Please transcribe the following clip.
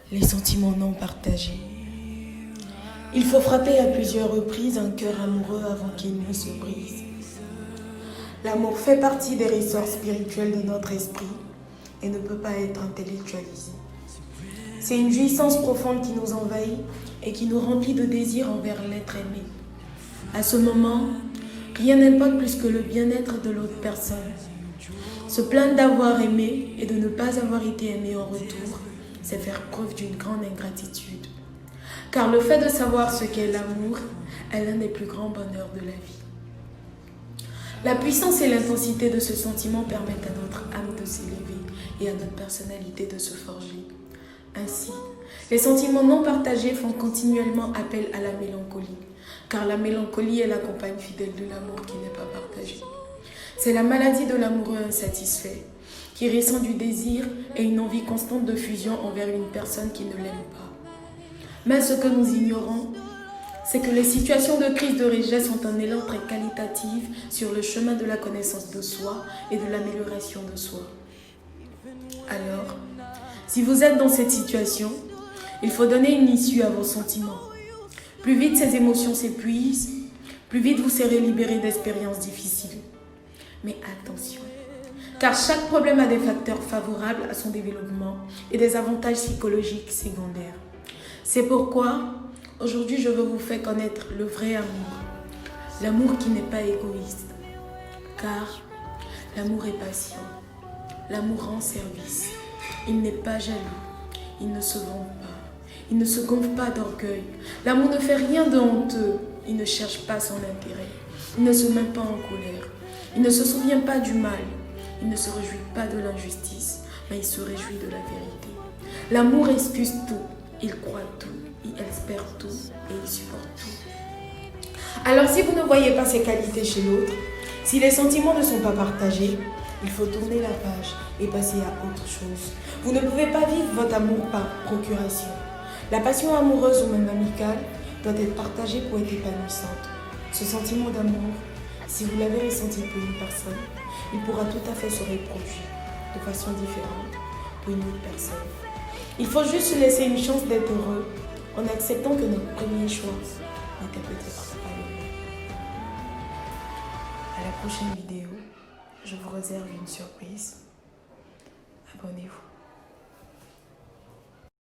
Les sentiments non partagés. Il faut frapper à plusieurs reprises un cœur amoureux avant qu'il ne se brise. L'amour fait partie des ressorts spirituels de notre esprit et ne peut pas être intellectualisé. C'est une jouissance profonde qui nous envahit et qui nous remplit de désir envers l'être aimé. À ce moment, rien n'importe plus que le bien-être de l'autre personne. Se plaindre d'avoir aimé et de ne pas avoir été aimé en retour, c'est faire preuve d'une grande ingratitude. Car le fait de savoir ce qu'est l'amour est l'un des plus grands bonheurs de la vie. La puissance et l'intensité de ce sentiment permettent à notre âme de s'élever et à notre personnalité de se forger. Ainsi, les sentiments non partagés font continuellement appel à la mélancolie, car la mélancolie est la compagne fidèle de l'amour qui n'est pas partagé. C'est la maladie de l'amoureux insatisfait, qui ressent du désir et une envie constante de fusion envers une personne qui ne l'aime pas. Mais ce que nous ignorons, c'est que les situations de crise de rejet sont un élan très qualitatif sur le chemin de la connaissance de soi et de l'amélioration de soi. Alors, si vous êtes dans cette situation, il faut donner une issue à vos sentiments. Plus vite ces émotions s'épuisent, plus vite vous serez libéré d'expériences difficiles. Mais attention, car chaque problème a des facteurs favorables à son développement et des avantages psychologiques secondaires. C'est pourquoi, aujourd'hui, je veux vous faire connaître le vrai amour. L'amour qui n'est pas égoïste, car l'amour est patient. L'amour rend service. Il n'est pas jaloux. Il ne se vante pas. Il ne se gonfle pas d'orgueil. L'amour ne fait rien de honteux. Il ne cherche pas son intérêt. Il ne se met pas en colère. Il ne se souvient pas du mal. Il ne se réjouit pas de l'injustice, mais il se réjouit de la vérité. L'amour excuse tout. Il croit tout. Il espère tout. Et il supporte tout. Alors si vous ne voyez pas ces qualités chez l'autre, si les sentiments ne sont pas partagés, il faut tourner la page et passer à autre chose. Vous ne pouvez pas vivre votre amour par procuration. La passion amoureuse ou même amicale doit être partagée pour être épanouissante. Ce sentiment d'amour, si vous l'avez ressenti pour une personne, il pourra tout à fait se reproduire de façon différente pour une autre personne. Il faut juste se laisser une chance d'être heureux en acceptant que notre premier choix n'était peut-être pas le bon. À la prochaine vidéo, je vous réserve une surprise. Abonnez-vous.